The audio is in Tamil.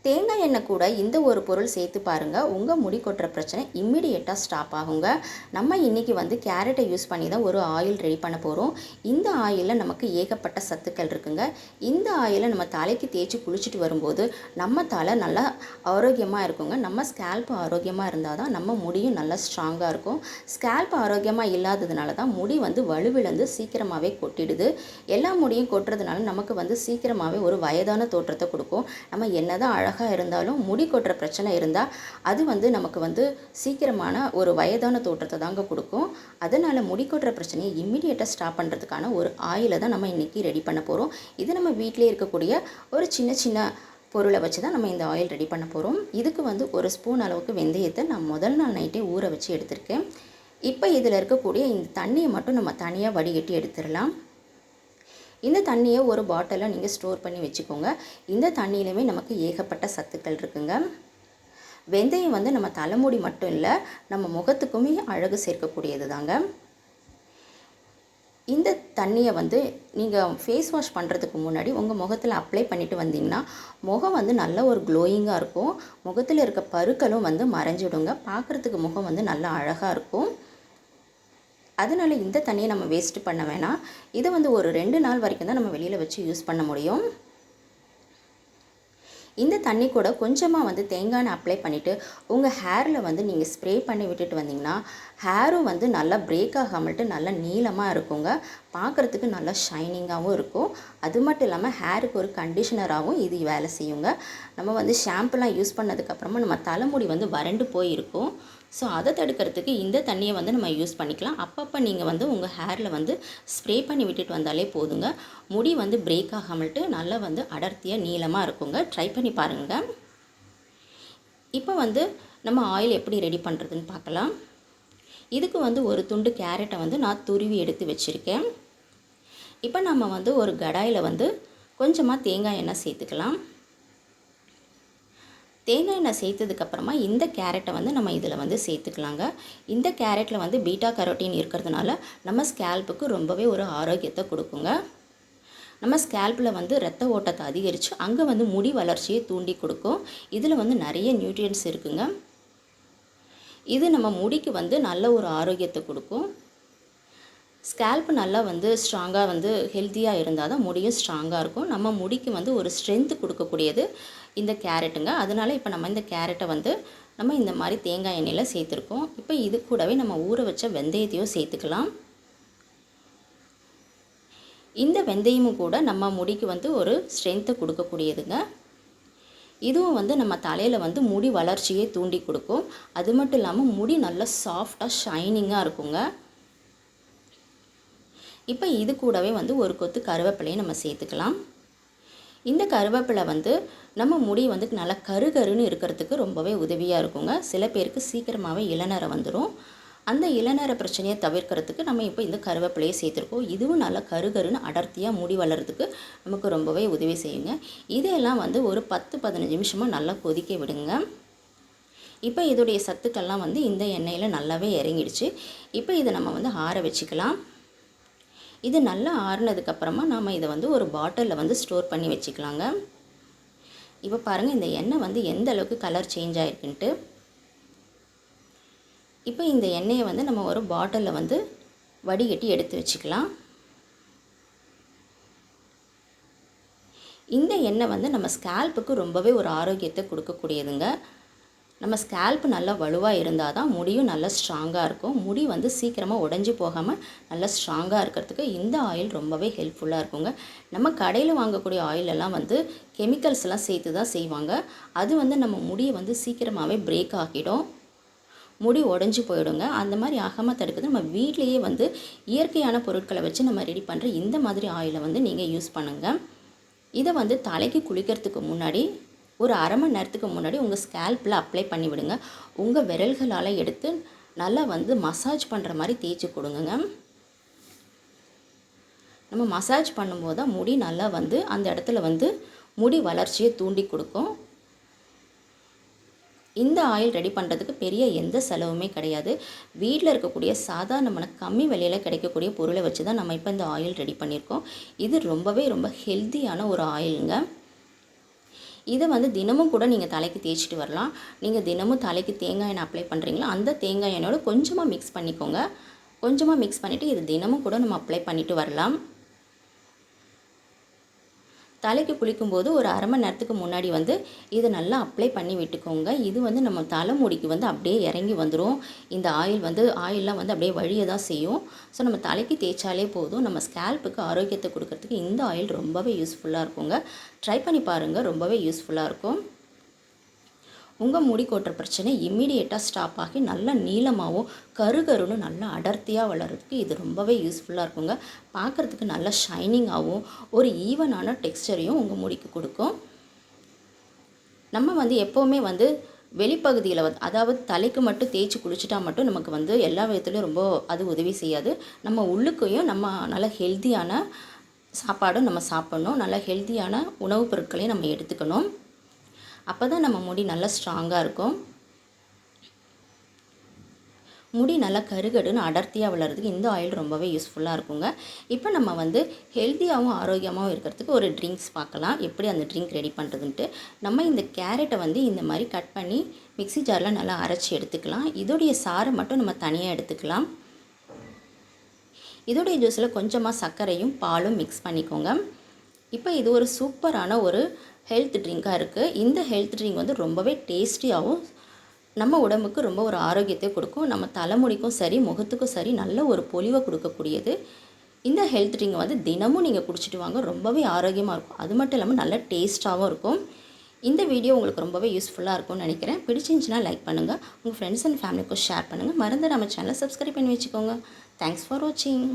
தேங்காய் எண்ணெய் கூட இந்த ஒரு பொருள் சேர்த்து பாருங்கள், உங்கள் முடி கொட்டுற பிரச்சனை இம்மிடியேட்டாக ஸ்டாப் ஆகுங்க. நம்ம இன்றைக்கி வந்து கேரட்டை யூஸ் பண்ணி தான் ஒரு ஆயில் ரெடி பண்ண போகிறோம். இந்த ஆயிலில் நமக்கு ஏகப்பட்ட சத்துக்கள் இருக்குங்க. இந்த ஆயிலை நம்ம தலைக்கு தேய்ச்சி குளிச்சுட்டு வரும்போது நம்ம தலை நல்லா ஆரோக்கியமாக இருக்குங்க. நம்ம ஸ்கேல்ப் ஆரோக்கியமாக இருந்தால் தான் நம்ம முடியும் நல்லா ஸ்ட்ராங்காக இருக்கும். ஸ்கேல்ப் ஆரோக்கியமாக இல்லாததுனால தான் முடி வந்து வலுவிழந்து சீக்கிரமாகவே கொட்டிடுது. எல்லா முடியும் கொட்டுறதுனால நமக்கு வந்து சீக்கிரமாகவே ஒரு வயதான தோற்றத்தை கொடுக்கும். நம்ம என்னதான் அழகாக இருந்தாலும் முடி கொட்டுற பிரச்சனை இருந்தால் அது வந்து நமக்கு வந்து சீக்கிரமான ஒரு வயதான தோற்றத்தை தாங்க கொடுக்கும். அதனால் முடி கொட்டுற பிரச்சனையை இம்மிடியேட்டாக ஸ்டாப் பண்ணுறதுக்கான ஒரு ஆயிலை தான் நம்ம இன்றைக்கி ரெடி பண்ண போகிறோம். இது நம்ம வீட்டிலே இருக்கக்கூடிய ஒரு சின்ன சின்ன பொருளை வச்சு தான் நம்ம இந்த ஆயில் ரெடி பண்ண போகிறோம். இதுக்கு வந்து ஒரு ஸ்பூன் அளவுக்கு வெந்தயத்தை நான் முதல் நாள் நைட்டே ஊற வச்சு எடுத்திருக்கேன். இப்போ இதில் இருக்கக்கூடிய இந்த தண்ணியை மட்டும் நம்ம தனியாக வடிகட்டி எடுத்துடலாம். இந்த தண்ணியை ஒரு பாட்டிலில் நீங்கள் ஸ்டோர் பண்ணி வச்சுக்கோங்க. இந்த தண்ணியிலுமே நமக்கு ஏகப்பட்ட சத்துக்கள் இருக்குங்க. வெந்தயம் வந்து நம்ம தலைமுடி மட்டும் இல்லை, நம்ம முகத்துக்குமே அழகு சேர்க்கக்கூடியது தாங்க. இந்த தண்ணியை வந்து நீங்கள் ஃபேஸ் வாஷ் பண்ணுறதுக்கு முன்னாடி உங்கள் முகத்தில் அப்ளை பண்ணிவிட்டு வந்தீங்கன்னா முகம் வந்து நல்ல ஒரு க்ளோயிங்காக இருக்கும். முகத்தில் இருக்க பருக்களும் வந்து மறைஞ்சிடுங்க. பார்க்குறதுக்கு முகம் வந்து நல்லா அழகாக இருக்கும். அதனால் இந்த தண்ணியை நம்ம வேஸ்ட் பண்ண வேணாம். இதை வந்து ஒரு 2 நாள் வரைக்கும் தான் நம்ம வெளியில் வச்சு யூஸ் பண்ண முடியும். இந்த தண்ணி கூட கொஞ்சமாக வந்து தேங்காய் எண்ணெய் அப்ளை பண்ணிவிட்டு உங்கள் ஹேரில் வந்து நீங்கள் ஸ்ப்ரே பண்ணி விட்டுட்டு வந்தீங்கன்னா ஹேரும் வந்து நல்லா பிரேக் ஆகாமல்ட்டு நல்லா நீளமாக இருக்குங்க. பார்க்குறதுக்கு நல்லா ஷைனிங்காகவும் இருக்கும். அது மட்டும் இல்லாமல் ஹேருக்கு ஒரு கண்டிஷனராகவும் இது வேலை செய்யுங்க. நம்ம வந்து ஷாம்புலாம் யூஸ் பண்ணதுக்கப்புறமா நம்ம தலைமுடி வந்து வறண்டு போயிருக்கும். ஸோ அதை தடுக்கிறதுக்கு இந்த தண்ணியை வந்து நம்ம யூஸ் பண்ணிக்கலாம். அப்பப்போ நீங்கள் வந்து உங்கள் ஹேரில் வந்து ஸ்ப்ரே பண்ணி விட்டுட்டு வந்தாலே போதுங்க. முடி வந்து பிரேக் ஆகாமல்ட்டு நல்லா வந்து அடர்த்தியாக நீளமாக இருக்குங்க. ட்ரை பண்ணி பாருங்கள். இப்போ வந்து நம்ம ஆயில் எப்படி ரெடி பண்ணுறதுன்னு பார்க்கலாம். இதுக்கு வந்து ஒரு துண்டு கேரட்டை வந்து நான் துருவி எடுத்து வச்சுருக்கேன். இப்போ நம்ம வந்து ஒரு கடாயில் வந்து கொஞ்சமாக தேங்காய் எண்ணெய் சேர்த்துக்கலாம். தேங்காய் எண்ணெய் சேர்த்ததுக்கப்புறமா இந்த கேரட்டை வந்து நம்ம இதில் வந்து சேர்த்துக்கலாங்க. இந்த கேரட்டில் வந்து பீட்டா கரோட்டின் இருக்கிறதுனால நம்ம ஸ்கேல்ப்புக்கு ரொம்பவே ஒரு ஆரோக்கியத்தை கொடுக்குங்க. நம்ம ஸ்கேல்ப்பில் வந்து இரத்த ஓட்டத்தை அதிகரித்து அங்கே வந்து முடி வளர்ச்சியை தூண்டி கொடுக்கும். இதில் வந்து நிறைய நியூட்ரியன்ஸ் இருக்குங்க. இது நம்ம முடிக்கு வந்து நல்ல ஒரு ஆரோக்கியத்தை கொடுக்கும். ஸ்கேல்ப்பு நல்லா வந்து ஸ்ட்ராங்காக வந்து ஹெல்த்தியாக இருந்தால் தான் முடியும் ஸ்ட்ராங்காக இருக்கும். நம்ம முடிக்கு வந்து ஒரு ஸ்ட்ரென்த்து கொடுக்கக்கூடியது இந்த கேரட்டுங்க. அதனால் இப்போ நம்ம இந்த கேரட்டை வந்து நம்ம இந்த மாதிரி தேங்காய் எண்ணெயில் சேர்த்துருக்கோம். இப்போ இது கூடவே நம்ம ஊற வச்ச வெந்தயத்தையும் சேர்த்துக்கலாம். இந்த வெந்தயமும் கூட நம்ம முடிக்கு வந்து ஒரு ஸ்ட்ரென்த்தை கொடுக்கக்கூடியதுங்க. இதுவும் வந்து நம்ம தலையில் வந்து முடி வளர்ச்சியை தூண்டி கொடுக்கும். அது மட்டும் இல்லாமல் முடி நல்லா சாஃப்டாக ஷைனிங்காக இருக்குங்க. இப்போ இது கூடவே வந்து ஒரு கொத்து கருவேப்பிலையை நம்ம சேர்த்துக்கலாம். இந்த கருவேப்பிலை வந்து நம்ம முடி வந்து நல்லா கருகருன்னு இருக்கிறதுக்கு ரொம்பவே உதவியாக இருக்குங்க. சில பேருக்கு சீக்கிரமாகவே இளநரை வந்துடும். அந்த இளநரை பிரச்சனையை தவிர்க்கிறதுக்கு நம்ம இப்போ இந்த கருவேப்பிலையை சேர்த்துருக்கோம். இதுவும் நல்லா கருகருன்னு அடர்த்தியாக முடி வளர்கிறதுக்கு நமக்கு ரொம்பவே உதவி செய்யுங்க. இதையெல்லாம் வந்து ஒரு 10-15 நிமிஷமாக நல்லா கொதிக்க விடுங்க. இப்போ இதோடைய சத்துக்கள்லாம் வந்து இந்த எண்ணெயில் நல்லாவே இறங்கிடுச்சு. இப்போ இதை நம்ம வந்து ஆற வச்சுக்கலாம். இது நல்லா ஆறுனதுக்கப்புறமா நம்ம இதை வந்து ஒரு பாட்டிலில் வந்து ஸ்டோர் பண்ணி வச்சுக்கலாங்க. இப்போ பாருங்கள் இந்த எண்ணெய் வந்து எந்த அளவுக்கு கலர் சேஞ்ச் ஆகிருக்குன்ட்டு. இப்போ இந்த எண்ணெயை வந்து நம்ம ஒரு பாட்டிலில் வந்து வடிகட்டி எடுத்து வச்சுக்கலாம். இந்த எண்ணெய் வந்து நம்ம ஸ்கேல்ப்புக்கு ரொம்பவே ஒரு ஆரோக்கியத்தை கொடுக்கக்கூடியதுங்க. நம்ம ஸ்கேல்ப்பு நல்லா வலுவாக இருந்தால் தான் முடியும் நல்லா ஸ்ட்ராங்காக இருக்கும். முடி வந்து சீக்கிரமாக உடஞ்சி போகாமல் நல்லா ஸ்ட்ராங்காக இருக்கிறதுக்கு இந்த ஆயில் ரொம்பவே ஹெல்ப்ஃபுல்லாக இருக்குங்க. நம்ம கடையில் வாங்கக்கூடிய ஆயிலெல்லாம் வந்து கெமிக்கல்ஸ்லாம் சேர்த்து தான் செய்வாங்க. அது வந்து நம்ம முடியை வந்து சீக்கிரமாகவே பிரேக் ஆகிடும், முடி உடஞ்சி போயிடுங்க. அந்த மாதிரி ஆகாமல் தடுக்கிறது நம்ம வீட்லேயே வந்து இயற்கையான பொருட்களை வச்சு நம்ம ரெடி பண்ணுற இந்த மாதிரி ஆயிலை வந்து நீங்கள் யூஸ் பண்ணுங்கள். இதை வந்து தலைக்கு குளிக்கிறதுக்கு முன்னாடி ஒரு அரை மணி நேரத்துக்கு முன்னாடி உங்கள் ஸ்கேல்ப்பில் அப்ளை பண்ணி விடுங்க. உங்கள் விரல்களால் எடுத்து நல்லா வந்து மசாஜ் பண்ணுற மாதிரி தேய்ச்சி கொடுங்க. நம்ம மசாஜ் பண்ணும்போது தான் முடி நல்லா வந்து அந்த இடத்துல வந்து முடி வளர்ச்சியை தூண்டி கொடுக்கும். இந்த ஆயில் ரெடி பண்ணுறதுக்கு பெரிய எந்த செலவுமே கிடையாது. வீட்டில் இருக்கக்கூடிய சாதாரணமான கம்மி விலையில் கிடைக்கக்கூடிய பொருளை வச்சு தான் நம்ம இப்போ இந்த ஆயில் ரெடி பண்ணியிருக்கோம். இது ரொம்ப ஹெல்த்தியான ஒரு ஆயிலுங்க. இதை வந்து தினமும் கூட நீங்கள் தலைக்கு தேய்ச்சிட்டு வரலாம். நீங்கள் தினமும் தலைக்கு தேங்காய் எண்ணெய் அப்ளை பண்ணுறீங்களா, அந்த தேங்காய் எண்ணெயோட கொஞ்சமாக மிக்ஸ் பண்ணிக்கோங்க. கொஞ்சமாக மிக்ஸ் பண்ணிவிட்டு இது தினமும் கூட நம்ம அப்ளை பண்ணிவிட்டு வரலாம். தலைக்கு குளிக்கும்போது ஒரு அரை மணி நேரத்துக்கு முன்னாடி வந்து இதை நல்லா அப்ளை பண்ணி விட்டுக்கோங்க. இது வந்து நம்ம தலைமுடிக்கு வந்து அப்படியே இறங்கி வந்துடும். இந்த ஆயிலெலாம் வந்து அப்படியே வழிய தான் செய்யும். ஸோ நம்ம தலைக்கு தேய்ச்சாலே போதும். நம்ம ஸ்கேல்ப்புக்கு ஆரோக்கியத்தை கொடுக்கறதுக்கு இந்த ஆயில் ரொம்பவே யூஸ்ஃபுல்லாக இருக்குங்க. ட்ரை பண்ணி பாருங்கள், ரொம்பவே யூஸ்ஃபுல்லாக இருக்கும். உங்கள் முடி கொட்டுற பிரச்சனை இம்மிடியேட்டாக ஸ்டாப் ஆகி நல்லா நீளமாகவும் கருகருன்னு நல்லா அடர்த்தியாக வளர்கிறதுக்கு இது ரொம்பவே யூஸ்ஃபுல்லாக இருக்குங்க. பார்க்குறதுக்கு நல்லா ஷைனிங்காகவும் ஒரு ஈவனான டெக்ஸ்டரையும் உங்கள் முடிக்கு கொடுக்கும். நம்ம வந்து எப்போவுமே வந்து வெளிப்பகுதியில் அதாவது தலைக்கு மட்டும் தேய்ச்சி குளிச்சுட்டா மட்டும் நமக்கு வந்து எல்லா விதத்துலையும் ரொம்ப அது உதவி செய்யாது. நம்ம உள்ளுக்கையும் நம்ம நல்ல ஹெல்த்தியான சாப்பாடும் நம்ம சாப்பிட்ணும். நல்ல ஹெல்த்தியான உணவுப் பொருட்களையும் நம்ம எடுத்துக்கணும். அப்போ தான் நம்ம முடி நல்லா ஸ்ட்ராங்காக இருக்கும். முடி நல்லா கருகடுன்னு அடர்த்தியாக வளர்கிறதுக்கு இந்த ஆயில் ரொம்பவே யூஸ்ஃபுல்லாக இருக்குங்க. இப்போ நம்ம வந்து ஹெல்த்தியாகவும் ஆரோக்கியமாகவும் இருக்கிறதுக்கு ஒரு ட்ரிங்க்ஸ் பார்க்கலாம், எப்படி அந்த ட்ரிங்க் ரெடி பண்ணுறதுன்ட்டு. நம்ம இந்த கேரட்டை வந்து இந்த மாதிரி கட் பண்ணி மிக்ஸி ஜாரில் நல்லா அரைச்சி எடுத்துக்கலாம். இதோடைய சாறை மட்டும் நம்ம தனியாக எடுத்துக்கலாம். இதோடைய ஜூஸில் கொஞ்சமாக சர்க்கரையும் பாலும் மிக்ஸ் பண்ணிக்கோங்க. இப்போ இது ஒரு சூப்பரான ஒரு ஹெல்த் ட்ரிங்காக இருக்குது. இந்த ஹெல்த் ட்ரிங்க் வந்து ரொம்பவே டேஸ்டியாகவும் நம்ம உடம்புக்கு ரொம்ப ஒரு ஆரோக்கியத்தை கொடுக்கும். நம்ம தலைமுடிக்கும் சரி, முகத்துக்கும் சரி நல்ல ஒரு பொலிவை கொடுக்கக்கூடியது. இந்த ஹெல்த் ட்ரிங்க் வந்து தினமும் நீங்கள் குடிச்சிட்டு வாங்க, ரொம்பவே ஆரோக்கியமாக இருக்கும். அது மட்டும் இல்லாமல் நல்ல டேஸ்ட்டாகவும் இருக்கும். இந்த வீடியோ உங்களுக்கு ரொம்பவே யூஸ்ஃபுல்லாக இருக்கும்னு நினைக்கிறேன். பிடிச்சிருந்துச்சுன்னா லைக் பண்ணுங்கள், உங்கள் ஃப்ரெண்ட்ஸ் அண்ட் ஃபேமிலிக்கும் ஷேர் பண்ணுங்கள். மறந்து நம்ம சேனலை சப்ஸ்கிரைப் பண்ணி வச்சுக்கோங்க. தேங்க்ஸ் ஃபார் வாட்சிங்.